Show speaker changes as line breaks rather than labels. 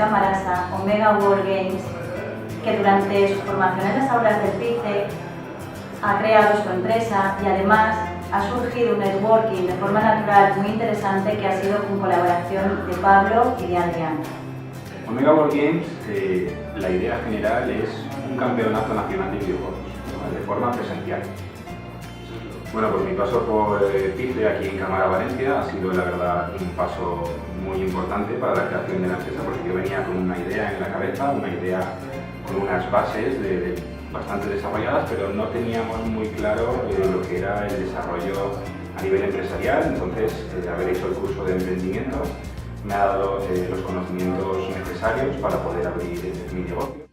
Camarasa, Omega World Games, que durante su formación en las aulas del PICE ha creado su empresa y además ha surgido un networking de forma natural muy interesante que ha sido con colaboración de Pablo y de Adrián.
Omega World Games, la idea general es un campeonato nacional de videojuegos, de forma presencial. Bueno, pues mi paso por PICE aquí en Cámara Valencia ha sido la verdad un paso muy importante para la creación de la empresa, porque yo venía con una idea en la cabeza, una idea con unas bases bastante desarrolladas, pero no teníamos muy claro lo que era el desarrollo a nivel empresarial. Entonces, haber hecho el curso de emprendimiento me ha dado los conocimientos necesarios para poder abrir mi negocio.